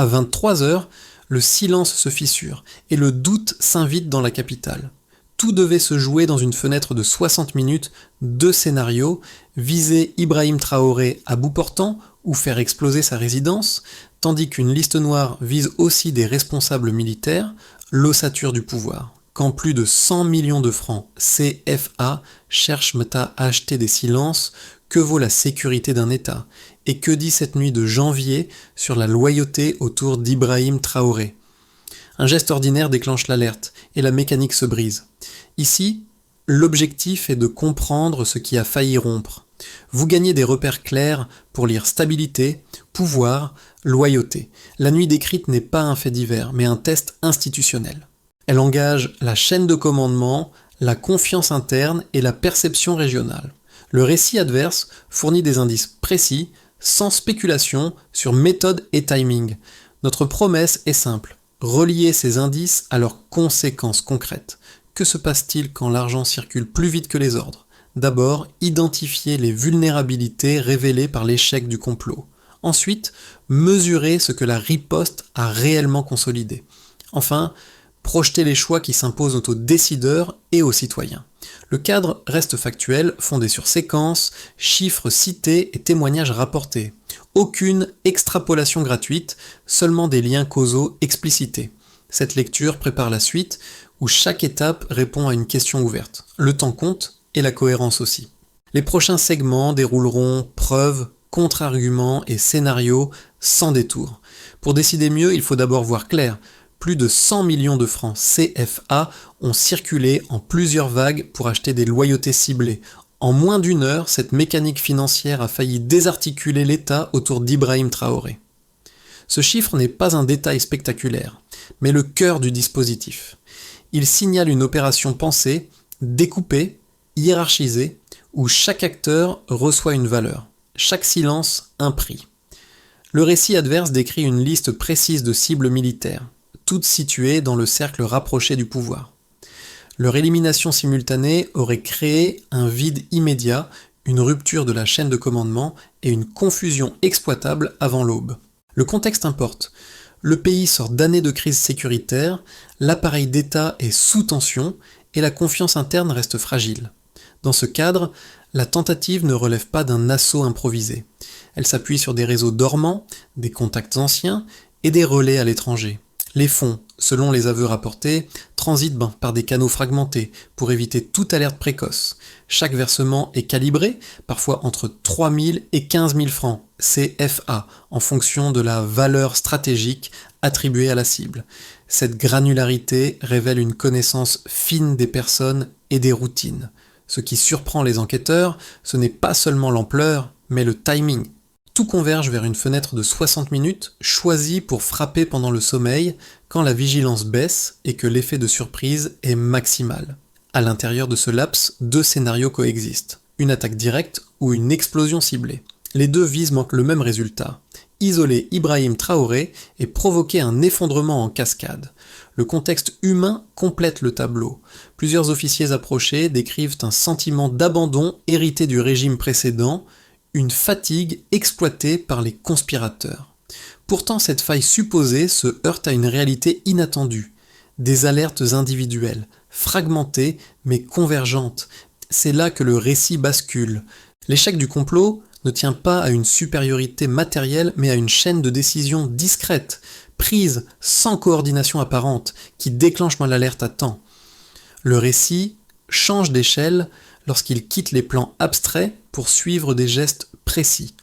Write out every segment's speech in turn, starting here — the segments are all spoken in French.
À 23 heures, le silence se fissure et le doute s'invite dans la capitale. Tout devait se jouer dans une fenêtre de 60 minutes, 2 scénarios, viser Ibrahim Traoré à bout portant ou faire exploser sa résidence, tandis qu'une liste noire vise aussi des responsables militaires, l'ossature du pouvoir. Quand plus de 100 millions de francs CFA cherchent à acheter des silences, que vaut la sécurité d'un État? Et que dit cette nuit de janvier sur la loyauté autour d'Ibrahim Traoré? Un geste ordinaire déclenche l'alerte et la mécanique se brise. Ici, l'objectif est de comprendre ce qui a failli rompre. Vous gagnez des repères clairs pour lire stabilité, pouvoir, loyauté. La nuit décrite n'est pas un fait divers, mais un test institutionnel. Elle engage la chaîne de commandement, la confiance interne et la perception régionale. Le récit adverse fournit des indices précis, sans spéculation, sur méthode et timing. Notre promesse est simple, relier ces indices à leurs conséquences concrètes. Que se passe-t-il quand l'argent circule plus vite que les ordres? D'abord, identifier les vulnérabilités révélées par l'échec du complot. Ensuite, mesurer ce que la riposte a réellement consolidé. Enfin, projeter les choix qui s'imposent aux décideurs et aux citoyens. Le cadre reste factuel, fondé sur séquences, chiffres cités et témoignages rapportés. Aucune extrapolation gratuite, seulement des liens causaux explicités. Cette lecture prépare la suite, où chaque étape répond à une question ouverte. Le temps compte, et la cohérence aussi. Les prochains segments dérouleront preuves, contre-arguments et scénarios sans détour. Pour décider mieux, il faut d'abord voir clair. Plus de 100 millions de francs CFA ont circulé en plusieurs vagues pour acheter des loyautés ciblées. En moins d'une heure, cette mécanique financière a failli désarticuler l'État autour d'Ibrahim Traoré. Ce chiffre n'est pas un détail spectaculaire, mais le cœur du dispositif. Il signale une opération pensée, découpée, hiérarchisée, où chaque acteur reçoit une valeur, chaque silence un prix. Le récit adverse décrit une liste précise de cibles militaires, toutes situées dans le cercle rapproché du pouvoir. Leur élimination simultanée aurait créé un vide immédiat, une rupture de la chaîne de commandement et une confusion exploitable avant l'aube. Le contexte importe. Le pays sort d'années de crise sécuritaire, l'appareil d'État est sous tension et la confiance interne reste fragile. Dans ce cadre, la tentative ne relève pas d'un assaut improvisé. Elle s'appuie sur des réseaux dormants, des contacts anciens et des relais à l'étranger. Les fonds, selon les aveux rapportés, transitent par des canaux fragmentés pour éviter toute alerte précoce. Chaque versement est calibré, parfois entre 3 000 et 15 000 francs CFA, en fonction de la valeur stratégique attribuée à la cible. Cette granularité révèle une connaissance fine des personnes et des routines. Ce qui surprend les enquêteurs, ce n'est pas seulement l'ampleur, mais le timing. Tout converge vers une fenêtre de 60 minutes, choisie pour frapper pendant le sommeil, quand la vigilance baisse et que l'effet de surprise est maximal. À l'intérieur de ce laps, 2 scénarios coexistent. Une attaque directe ou une explosion ciblée. Les deux visent le même résultat. Isoler Ibrahim Traoré et provoquer un effondrement en cascade. Le contexte humain complète le tableau. Plusieurs officiers approchés décrivent un sentiment d'abandon hérité du régime précédent, une fatigue exploitée par les conspirateurs. Pourtant, cette faille supposée se heurte à une réalité inattendue. Des alertes individuelles, fragmentées mais convergentes. C'est là que le récit bascule. L'échec du complot ne tient pas à une supériorité matérielle mais à une chaîne de décisions discrètes, prise sans coordination apparente, qui déclenche l'alerte à temps. Le récit change d'échelle lorsqu'il quitte les plans abstraits pour suivre des gestes précis.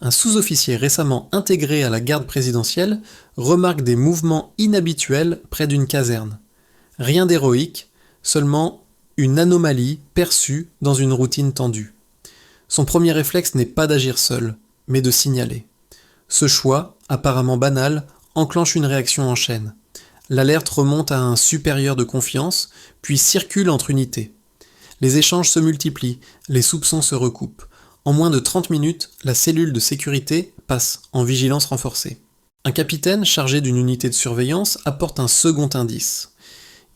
Un sous-officier récemment intégré à la garde présidentielle remarque des mouvements inhabituels près d'une caserne. Rien d'héroïque, seulement une anomalie perçue dans une routine tendue. Son premier réflexe n'est pas d'agir seul, mais de signaler. Ce choix, apparemment banal, enclenche une réaction en chaîne. L'alerte remonte à un supérieur de confiance, puis circule entre unités. Les échanges se multiplient, les soupçons se recoupent. En moins de 30 minutes, la cellule de sécurité passe en vigilance renforcée. Un capitaine chargé d'une unité de surveillance apporte un second indice.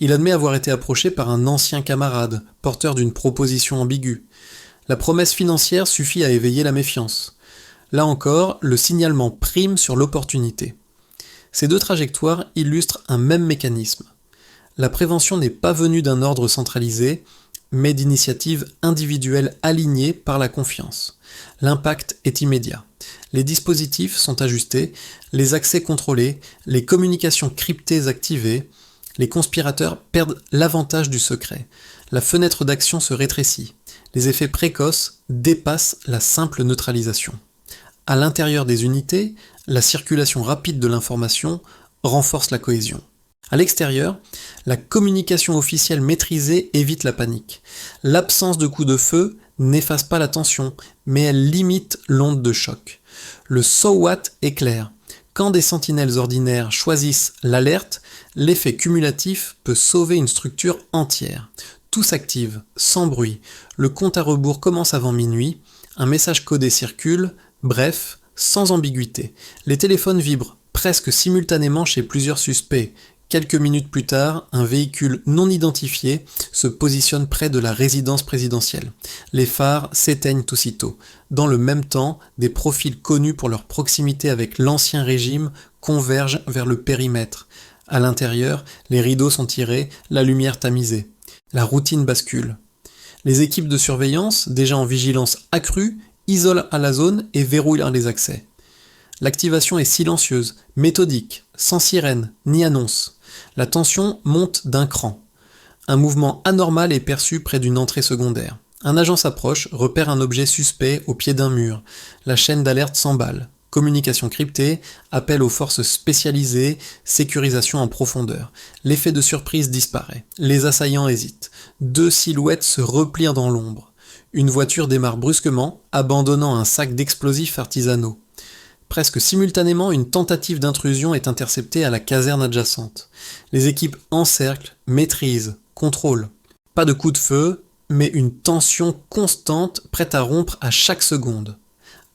Il admet avoir été approché par un ancien camarade, porteur d'une proposition ambiguë. La promesse financière suffit à éveiller la méfiance. Là encore, le signalement prime sur l'opportunité. Ces deux trajectoires illustrent un même mécanisme. La prévention n'est pas venue d'un ordre centralisé, mais d'initiatives individuelles alignées par la confiance. L'impact est immédiat. Les dispositifs sont ajustés, les accès contrôlés, les communications cryptées activées, les conspirateurs perdent l'avantage du secret. La fenêtre d'action se rétrécit. Les effets précoces dépassent la simple neutralisation. À l'intérieur des unités, la circulation rapide de l'information renforce la cohésion. À l'extérieur, la communication officielle maîtrisée évite la panique. L'absence de coup de feu n'efface pas la tension, mais elle limite l'onde de choc. Le so what est clair. Quand des sentinelles ordinaires choisissent l'alerte, l'effet cumulatif peut sauver une structure entière. Tout s'active, sans bruit. Le compte à rebours commence avant minuit. Un message codé circule, bref, sans ambiguïté. Les téléphones vibrent presque simultanément chez plusieurs suspects. Quelques minutes plus tard, un véhicule non identifié se positionne près de la résidence présidentielle. Les phares s'éteignent aussitôt. Dans le même temps, des profils connus pour leur proximité avec l'ancien régime convergent vers le périmètre. À l'intérieur, les rideaux sont tirés, la lumière tamisée. La routine bascule. Les équipes de surveillance, déjà en vigilance accrue, isolent à la zone et verrouillent les accès. L'activation est silencieuse, méthodique, sans sirène, ni annonce. La tension monte d'un cran. Un mouvement anormal est perçu près d'une entrée secondaire. Un agent s'approche, repère un objet suspect au pied d'un mur. La chaîne d'alerte s'emballe. Communication cryptée, appel aux forces spécialisées, sécurisation en profondeur. L'effet de surprise disparaît. Les assaillants hésitent. Deux silhouettes se replient dans l'ombre. Une voiture démarre brusquement, abandonnant un sac d'explosifs artisanaux. Presque simultanément, une tentative d'intrusion est interceptée à la caserne adjacente. Les équipes encerclent, maîtrisent, contrôlent. Pas de coup de feu, mais une tension constante prête à rompre à chaque seconde.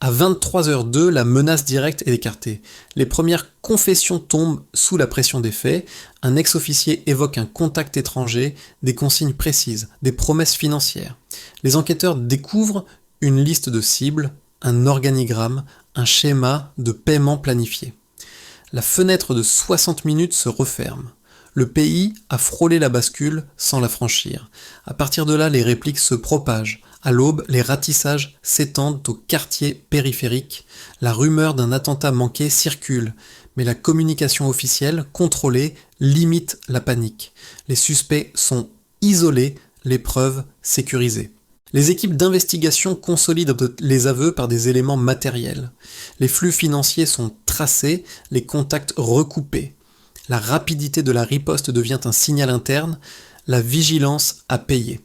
À 23h02, la menace directe est écartée. Les premières confessions tombent sous la pression des faits. Un ex-officier évoque un contact étranger, des consignes précises, des promesses financières. Les enquêteurs découvrent une liste de cibles, un organigramme, un schéma de paiement planifié. La fenêtre de 60 minutes se referme. Le pays a frôlé la bascule sans la franchir. À partir de là, les répliques se propagent. À l'aube, les ratissages s'étendent aux quartiers périphériques. La rumeur d'un attentat manqué circule, mais la communication officielle, contrôlée, limite la panique. Les suspects sont isolés, les preuves sécurisées. Les équipes d'investigation consolident les aveux par des éléments matériels. Les flux financiers sont tracés, les contacts recoupés. La rapidité de la riposte devient un signal interne, la vigilance a payé.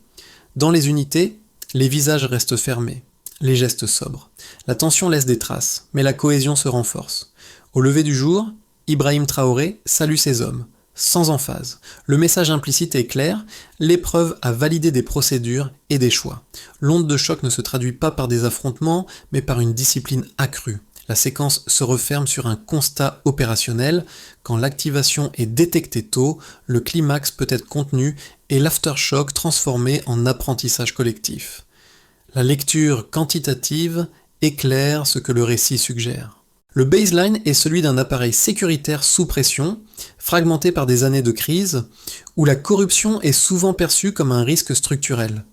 Dans les unités, les visages restent fermés, les gestes sobres. La tension laisse des traces, mais la cohésion se renforce. Au lever du jour, Ibrahim Traoré salue ses hommes, sans emphase. Le message implicite est clair, l'épreuve a validé des procédures et des choix. L'onde de choc ne se traduit pas par des affrontements, mais par une discipline accrue. La séquence se referme sur un constat opérationnel. Quand l'activation est détectée tôt, le climax peut être contenu et l'aftershock transformé en apprentissage collectif. La lecture quantitative éclaire ce que le récit suggère. Le baseline est celui d'un appareil sécuritaire sous pression, fragmenté par des années de crise, où la corruption est souvent perçue comme un risque structurel.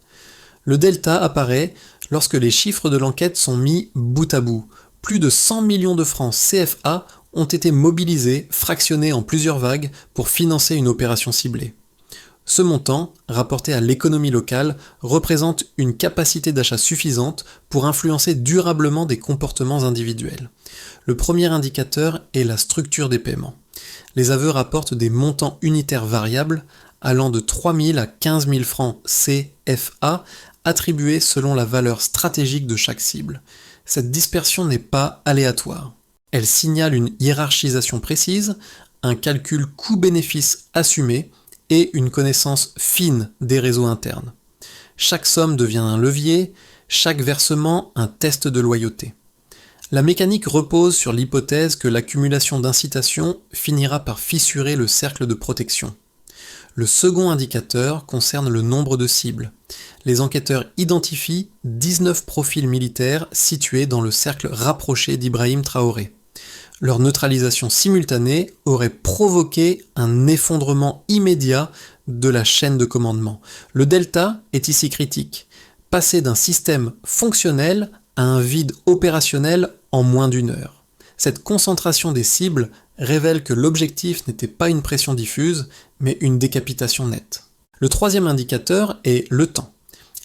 Le delta apparaît lorsque les chiffres de l'enquête sont mis bout à bout. Plus de 100 millions de francs CFA ont été mobilisés, fractionnés en plusieurs vagues pour financer une opération ciblée. Ce montant, rapporté à l'économie locale, représente une capacité d'achat suffisante pour influencer durablement des comportements individuels. Le premier indicateur est la structure des paiements. Les aveux rapportent des montants unitaires variables allant de 3 000 à 15 000 francs CFA attribués selon la valeur stratégique de chaque cible. Cette dispersion n'est pas aléatoire. Elle signale une hiérarchisation précise, un calcul coût-bénéfice assumé et une connaissance fine des réseaux internes. Chaque somme devient un levier, chaque versement un test de loyauté. La mécanique repose sur l'hypothèse que l'accumulation d'incitations finira par fissurer le cercle de protection. Le second indicateur concerne le nombre de cibles. Les enquêteurs identifient 19 profils militaires situés dans le cercle rapproché d'Ibrahim Traoré. Leur neutralisation simultanée aurait provoqué un effondrement immédiat de la chaîne de commandement. Le delta est ici critique. Passer d'un système fonctionnel à un vide opérationnel en moins d'une heure. Cette concentration des cibles révèle que l'objectif n'était pas une pression diffuse, mais une décapitation nette. Le troisième indicateur est le temps.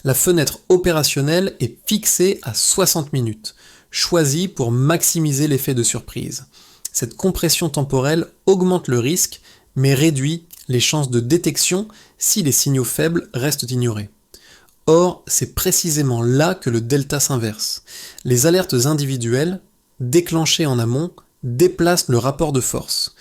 La fenêtre opérationnelle est fixée à 60 minutes, choisie pour maximiser l'effet de surprise. Cette compression temporelle augmente le risque, mais réduit les chances de détection si les signaux faibles restent ignorés. Or, c'est précisément là que le delta s'inverse. Les alertes individuelles, déclenchées en amont, déplacent le rapport de force.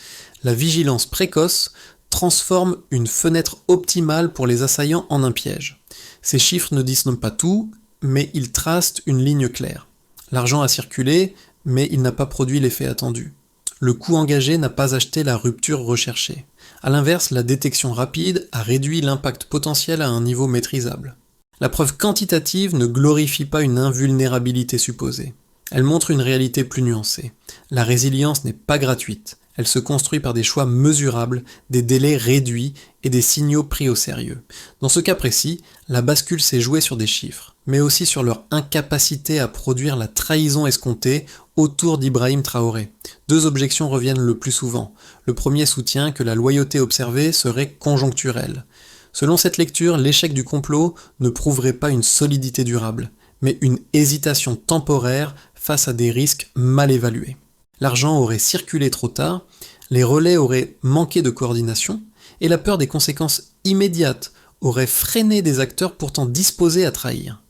La vigilance précoce transforme une fenêtre optimale pour les assaillants en un piège. Ces chiffres ne disent non pas tout, mais ils tracent une ligne claire. L'argent a circulé, mais il n'a pas produit l'effet attendu. Le coût engagé n'a pas acheté la rupture recherchée. A l'inverse, la détection rapide a réduit l'impact potentiel à un niveau maîtrisable. La preuve quantitative ne glorifie pas une invulnérabilité supposée. Elle montre une réalité plus nuancée. La résilience n'est pas gratuite. Elle se construit par des choix mesurables, des délais réduits et des signaux pris au sérieux. Dans ce cas précis, la bascule s'est jouée sur des chiffres, mais aussi sur leur incapacité à produire la trahison escomptée autour d'Ibrahim Traoré. Deux objections reviennent le plus souvent. Le premier soutient que la loyauté observée serait conjoncturelle. Selon cette lecture, l'échec du complot ne prouverait pas une solidité durable, mais une hésitation temporaire face à des risques mal évalués. L'argent aurait circulé trop tard, les relais auraient manqué de coordination, et la peur des conséquences immédiates aurait freiné des acteurs pourtant disposés à trahir.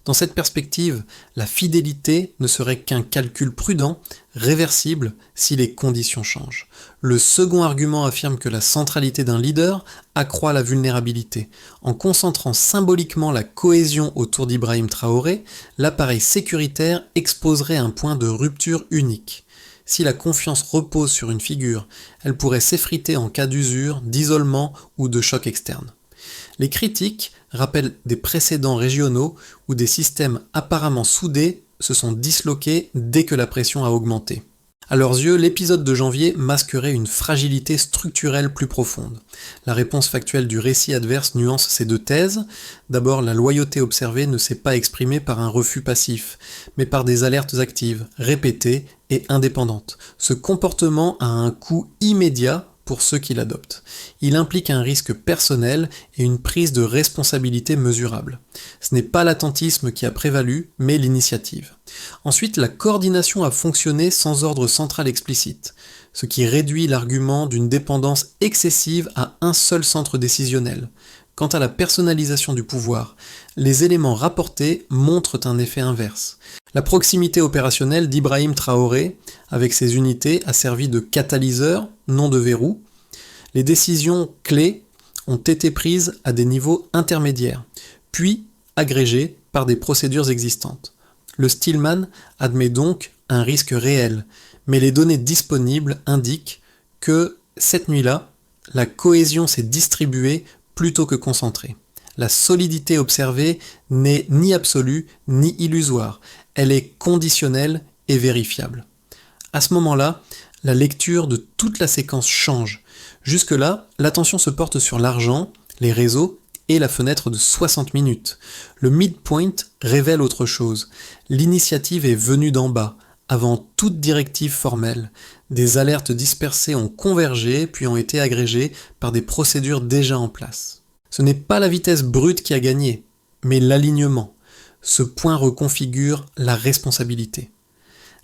Dans cette perspective, la fidélité ne serait qu'un calcul prudent, réversible si les conditions changent. Le second argument affirme que la centralité d'un leader accroît la vulnérabilité. En concentrant symboliquement la cohésion autour d'Ibrahim Traoré, l'appareil sécuritaire exposerait un point de rupture unique. Si la confiance repose sur une figure, elle pourrait s'effriter en cas d'usure, d'isolement ou de choc externe. Les critiques rappellent des précédents régionaux où des systèmes apparemment soudés se sont disloqués dès que la pression a augmenté. À leurs yeux, l'épisode de janvier masquerait une fragilité structurelle plus profonde. La réponse factuelle du récit adverse nuance ces deux thèses. D'abord, la loyauté observée ne s'est pas exprimée par un refus passif, mais par des alertes actives, répétées et indépendantes. Ce comportement a un coût immédiat pour ceux qui l'adoptent. Il implique un risque personnel et une prise de responsabilité mesurable. Ce n'est pas l'attentisme qui a prévalu, mais l'initiative. Ensuite, la coordination a fonctionné sans ordre central explicite, ce qui réduit l'argument d'une dépendance excessive à un seul centre décisionnel. Quant à la personnalisation du pouvoir, les éléments rapportés montrent un effet inverse. La proximité opérationnelle d'Ibrahim Traoré, avec ses unités, a servi de catalyseur, non de verrou. Les décisions clés ont été prises à des niveaux intermédiaires, puis agrégées par des procédures existantes. Le Stillman admet donc un risque réel, mais les données disponibles indiquent que, cette nuit-là, la cohésion s'est distribuée plutôt que concentrée. La solidité observée n'est ni absolue ni illusoire, elle est conditionnelle et vérifiable. À ce moment-là, la lecture de toute la séquence change. Jusque-là, l'attention se porte sur l'argent, les réseaux et la fenêtre de 60 minutes. Le midpoint révèle autre chose. L'initiative est venue d'en bas, avant toute directive formelle. Des alertes dispersées ont convergé puis ont été agrégées par des procédures déjà en place. Ce n'est pas la vitesse brute qui a gagné, mais l'alignement. Ce point reconfigure la responsabilité.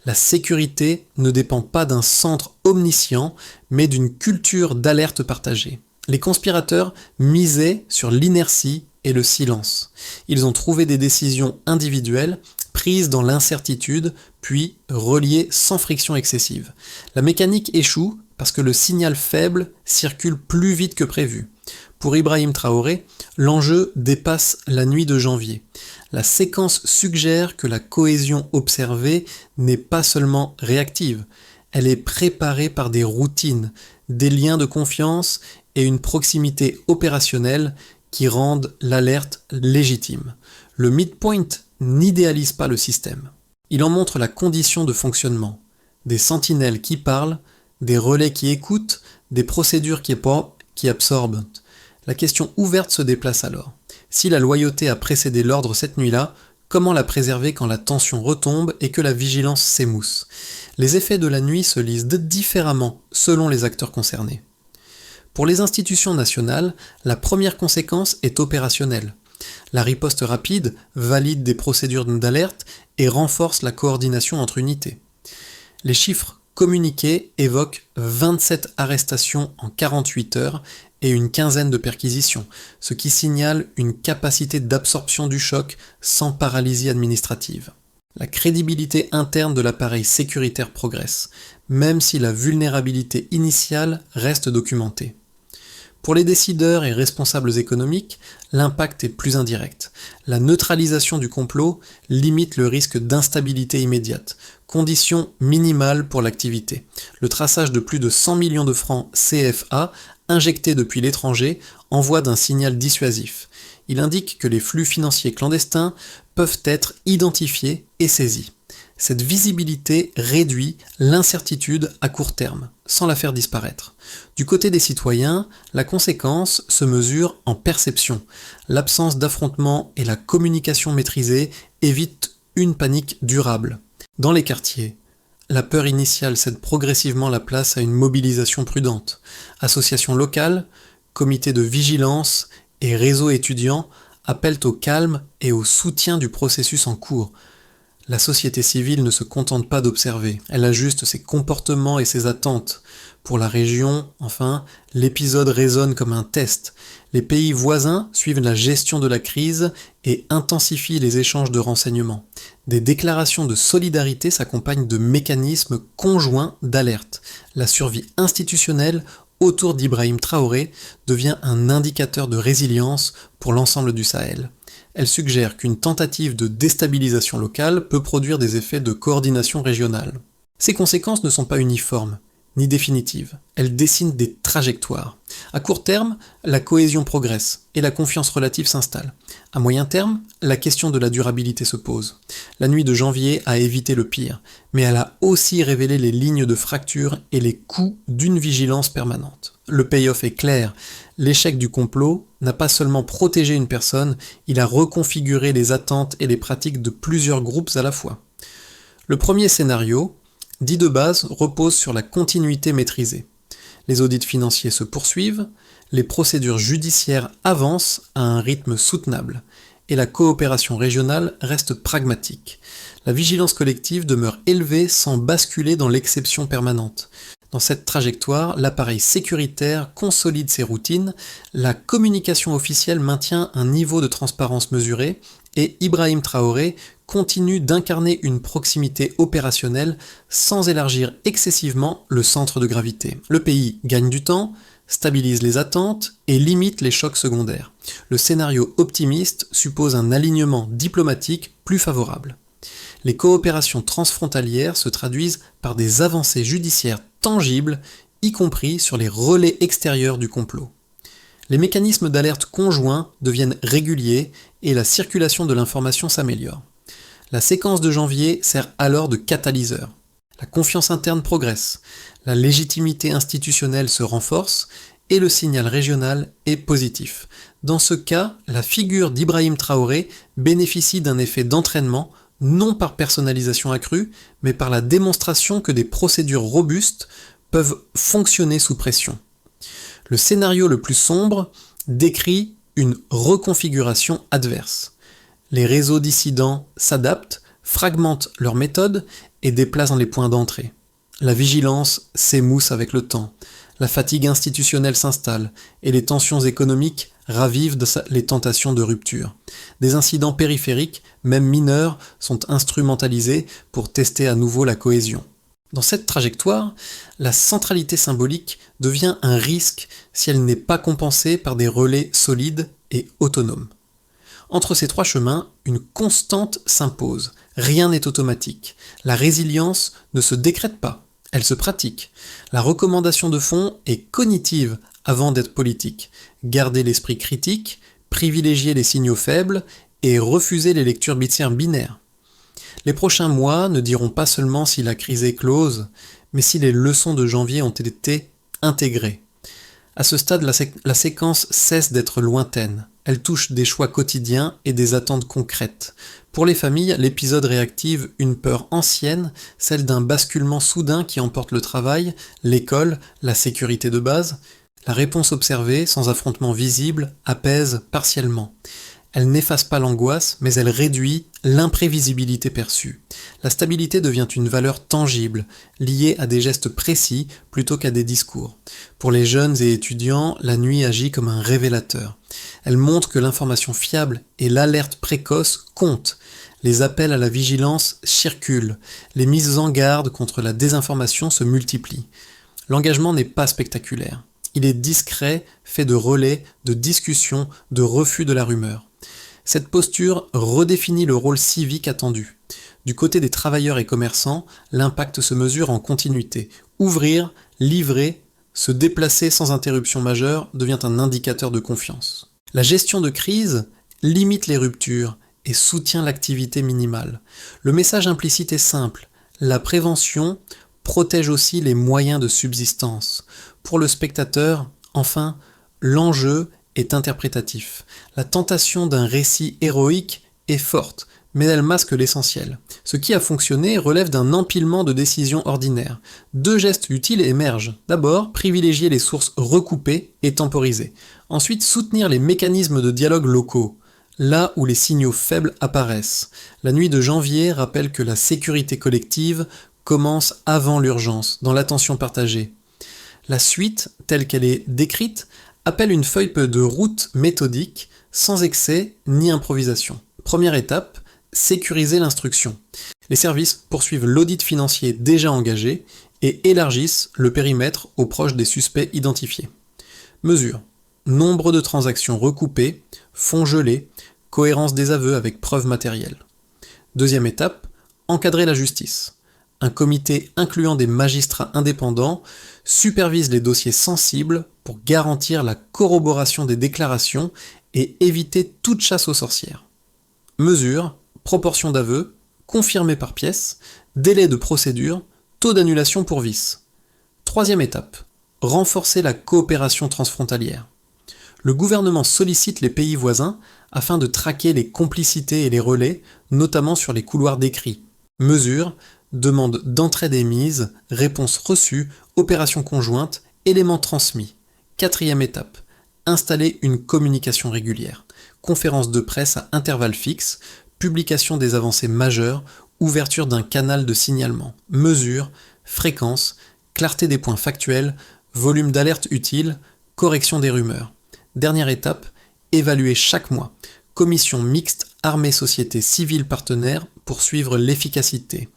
La sécurité ne dépend pas d'un centre omniscient, mais d'une culture d'alerte partagée. Les conspirateurs misaient sur l'inertie et le silence. Ils ont trouvé des décisions individuelles, prises dans l'incertitude, puis reliées sans friction excessive. La mécanique échoue parce que le signal faible circule plus vite que prévu. Pour Ibrahim Traoré, l'enjeu dépasse la nuit de janvier. La séquence suggère que la cohésion observée n'est pas seulement réactive, elle est préparée par des routines, des liens de confiance et une proximité opérationnelle qui rendent l'alerte légitime. Le midpoint n'idéalise pas le système. Il en montre la condition de fonctionnement. des sentinelles qui parlent, des relais qui écoutent, des procédures qui absorbent. La question ouverte se déplace alors. Si la loyauté a précédé l'ordre cette nuit-là, comment la préserver quand la tension retombe et que la vigilance s'émousse? Les effets de la nuit se lisent différemment selon les acteurs concernés. Pour les institutions nationales, la première conséquence est opérationnelle. La riposte rapide valide des procédures d'alerte et renforce la coordination entre unités. Les chiffres communiqués évoquent 27 arrestations en 48 heures et une quinzaine de perquisitions, ce qui signale une capacité d'absorption du choc sans paralysie administrative. La crédibilité interne de l'appareil sécuritaire progresse, même si la vulnérabilité initiale reste documentée. Pour les décideurs et responsables économiques, l'impact est plus indirect. La neutralisation du complot limite le risque d'instabilité immédiate, condition minimale pour l'activité. Le traçage de plus de 100 millions de francs CFA injectés depuis l'étranger envoie d'un signal dissuasif. Il indique que les flux financiers clandestins peuvent être identifiés et saisis. Cette visibilité réduit l'incertitude à court terme, sans la faire disparaître. Du côté des citoyens, la conséquence se mesure en perception. L'absence d'affrontement et la communication maîtrisée évitent une panique durable. Dans les quartiers, la peur initiale cède progressivement la place à une mobilisation prudente. Associations locales, comités de vigilance et réseaux étudiants appellent au calme et au soutien du processus en cours. La société civile ne se contente pas d'observer, elle ajuste ses comportements et ses attentes. Pour la région, enfin, l'épisode résonne comme un test. Les pays voisins suivent la gestion de la crise et intensifient les échanges de renseignements. Des déclarations de solidarité s'accompagnent de mécanismes conjoints d'alerte. La survie institutionnelle autour d'Ibrahim Traoré devient un indicateur de résilience pour l'ensemble du Sahel. Elle suggère qu'une tentative de déstabilisation locale peut produire des effets de coordination régionale. Ces conséquences ne sont pas uniformes, ni définitives. Elles dessinent des trajectoires. À court terme, la cohésion progresse et la confiance relative s'installe. À moyen terme, la question de la durabilité se pose. La nuit de janvier a évité le pire, mais elle a aussi révélé les lignes de fracture et les coûts d'une vigilance permanente. Le payoff est clair. L'échec du complot n'a pas seulement protégé une personne, il a reconfiguré les attentes et les pratiques de plusieurs groupes à la fois. Le premier scénario, dit de base, repose sur la continuité maîtrisée. Les audits financiers se poursuivent, les procédures judiciaires avancent à un rythme soutenable, et la coopération régionale reste pragmatique. La vigilance collective demeure élevée sans basculer dans l'exception permanente. Dans cette trajectoire, l'appareil sécuritaire consolide ses routines, la communication officielle maintient un niveau de transparence mesuré, et Ibrahim Traoré continue d'incarner une proximité opérationnelle sans élargir excessivement le centre de gravité. Le pays gagne du temps, stabilise les attentes et limite les chocs secondaires. Le scénario optimiste suppose un alignement diplomatique plus favorable. Les coopérations transfrontalières se traduisent par des avancées judiciaires tangibles, y compris sur les relais extérieurs du complot. Les mécanismes d'alerte conjoints deviennent réguliers et la circulation de l'information s'améliore. La séquence de janvier sert alors de catalyseur. La confiance interne progresse, la légitimité institutionnelle se renforce et le signal régional est positif. Dans ce cas, la figure d'Ibrahim Traoré bénéficie d'un effet d'entraînement non par personnalisation accrue, mais par la démonstration que des procédures robustes peuvent fonctionner sous pression. Le scénario le plus sombre décrit une reconfiguration adverse. Les réseaux dissidents s'adaptent, fragmentent leurs méthodes et déplacent les points d'entrée. La vigilance s'émousse avec le temps, la fatigue institutionnelle s'installe et les tensions économiques ravivent les tentations de rupture. Des incidents périphériques, même mineurs, sont instrumentalisés pour tester à nouveau la cohésion. Dans cette trajectoire, la centralité symbolique devient un risque si elle n'est pas compensée par des relais solides et autonomes. Entre ces trois chemins, une constante s'impose. Rien n'est automatique. La résilience ne se décrète pas, elle se pratique. La recommandation de fond est cognitive avant d'être politique. Garder l'esprit critique, privilégier les signaux faibles et refuser les lectures binaires. Les prochains mois ne diront pas seulement si la crise est close, mais si les leçons de janvier ont été intégrées. À ce stade, la séquence cesse d'être lointaine. Elle touche des choix quotidiens et des attentes concrètes. Pour les familles, l'épisode réactive une peur ancienne, celle d'un basculement soudain qui emporte le travail, l'école, la sécurité de base. La réponse observée, sans affrontement visible, apaise partiellement. Elle n'efface pas l'angoisse, mais elle réduit l'imprévisibilité perçue. La stabilité devient une valeur tangible, liée à des gestes précis plutôt qu'à des discours. Pour les jeunes et étudiants, la nuit agit comme un révélateur. Elle montre que l'information fiable et l'alerte précoce comptent. Les appels à la vigilance circulent. Les mises en garde contre la désinformation se multiplient. L'engagement n'est pas spectaculaire. Il est discret, fait de relais, de discussions, de refus de la rumeur. Cette posture redéfinit le rôle civique attendu. Du côté des travailleurs et commerçants, l'impact se mesure en continuité. Ouvrir, livrer, se déplacer sans interruption majeure devient un indicateur de confiance. La gestion de crise limite les ruptures et soutient l'activité minimale. Le message implicite est simple. La prévention protège aussi les moyens de subsistance. Pour le spectateur, enfin, l'enjeu est interprétatif. La tentation d'un récit héroïque est forte, mais elle masque l'essentiel. Ce qui a fonctionné relève d'un empilement de décisions ordinaires. Deux gestes utiles émergent. D'abord, privilégier les sources recoupées et temporisées. Ensuite, soutenir les mécanismes de dialogue locaux, là où les signaux faibles apparaissent. La nuit de janvier rappelle que la sécurité collective commence avant l'urgence, dans l'attention partagée. La suite, telle qu'elle est décrite, appelle une feuille de route méthodique, sans excès ni improvisation. Première étape, sécuriser l'instruction. Les services poursuivent l'audit financier déjà engagé et élargissent le périmètre aux proches des suspects identifiés. Mesures. Nombre de transactions recoupées, fonds gelés, cohérence des aveux avec preuves matérielles. Deuxième étape, encadrer la justice. Un comité incluant des magistrats indépendants supervise les dossiers sensibles pour garantir la corroboration des déclarations et éviter toute chasse aux sorcières. Mesures, proportion d'aveux, confirmée par pièce, délai de procédure, taux d'annulation pour vice. Troisième étape, renforcer la coopération transfrontalière. Le gouvernement sollicite les pays voisins afin de traquer les complicités et les relais, notamment sur les couloirs décrits. Mesures, demande d'entraide émise, réponse reçue, opération conjointe, éléments transmis. Quatrième étape, installer une communication régulière. Conférence de presse à intervalles fixes, publication des avancées majeures, ouverture d'un canal de signalement. Mesures, fréquence, clarté des points factuels, volume d'alerte utile, correction des rumeurs. Dernière étape, évaluer chaque mois. Commission mixte armée-société civile partenaire pour suivre l'efficacité.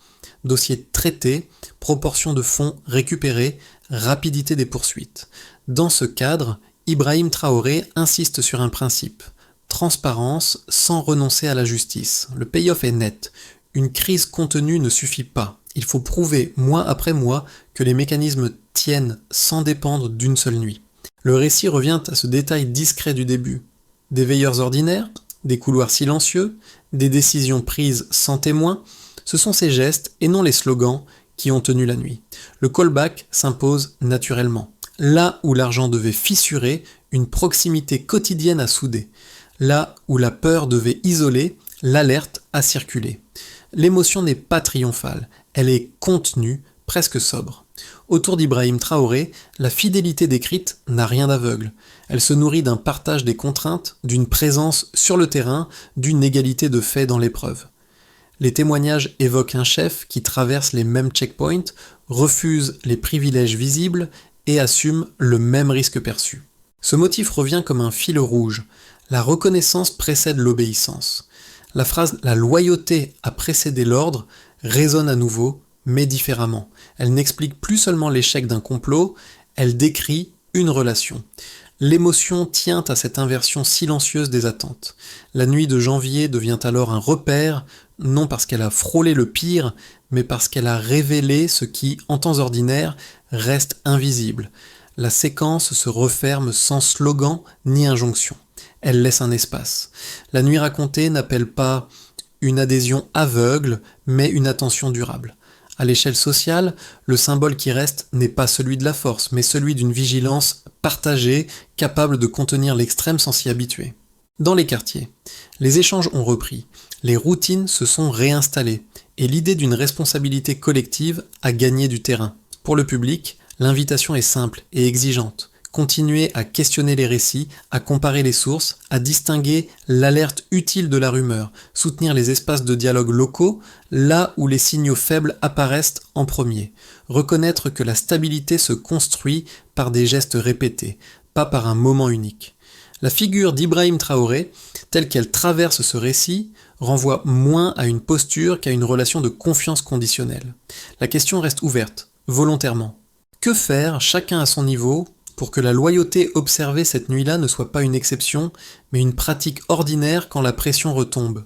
Dossier traité, proportion de fonds récupérés, rapidité des poursuites. Dans ce cadre, Ibrahim Traoré insiste sur un principe. Transparence sans renoncer à la justice. Le payoff est net. Une crise contenue ne suffit pas. Il faut prouver mois après mois que les mécanismes tiennent sans dépendre d'une seule nuit. Le récit revient à ce détail discret du début. Des veilleurs ordinaires, des couloirs silencieux, des décisions prises sans témoin, ce sont ces gestes et non les slogans qui ont tenu la nuit. Le callback s'impose naturellement. Là où l'argent devait fissurer, une proximité quotidienne a soudé. Là où la peur devait isoler, l'alerte a circulé. L'émotion n'est pas triomphale, elle est contenue, presque sobre. Autour d'Ibrahim Traoré, la fidélité décrite n'a rien d'aveugle. Elle se nourrit d'un partage des contraintes, d'une présence sur le terrain, d'une égalité de fait dans l'épreuve. Les témoignages évoquent un chef qui traverse les mêmes checkpoints, refuse les privilèges visibles et assume le même risque perçu. Ce motif revient comme un fil rouge. La reconnaissance précède l'obéissance. La phrase « la loyauté a précédé l'ordre » résonne à nouveau, mais différemment. Elle n'explique plus seulement l'échec d'un complot, elle décrit une relation. L'émotion tient à cette inversion silencieuse des attentes. La nuit de janvier devient alors un repère, non parce qu'elle a frôlé le pire, mais parce qu'elle a révélé ce qui, en temps ordinaire, reste invisible. La séquence se referme sans slogan ni injonction. Elle laisse un espace. La nuit racontée n'appelle pas une adhésion aveugle, mais une attention durable. À l'échelle sociale, le symbole qui reste n'est pas celui de la force, mais celui d'une vigilance partagée, capable de contenir l'extrême sans s'y habituer. Dans les quartiers, les échanges ont repris, les routines se sont réinstallées, et l'idée d'une responsabilité collective a gagné du terrain. Pour le public, l'invitation est simple et exigeante. Continuer à questionner les récits, à comparer les sources, à distinguer l'alerte utile de la rumeur, soutenir les espaces de dialogue locaux, là où les signaux faibles apparaissent en premier. Reconnaître que la stabilité se construit par des gestes répétés, pas par un moment unique. La figure d'Ibrahim Traoré, telle qu'elle traverse ce récit, renvoie moins à une posture qu'à une relation de confiance conditionnelle. La question reste ouverte, volontairement. Que faire, chacun à son niveau, pour que la loyauté observée cette nuit-là ne soit pas une exception, mais une pratique ordinaire quand la pression retombe?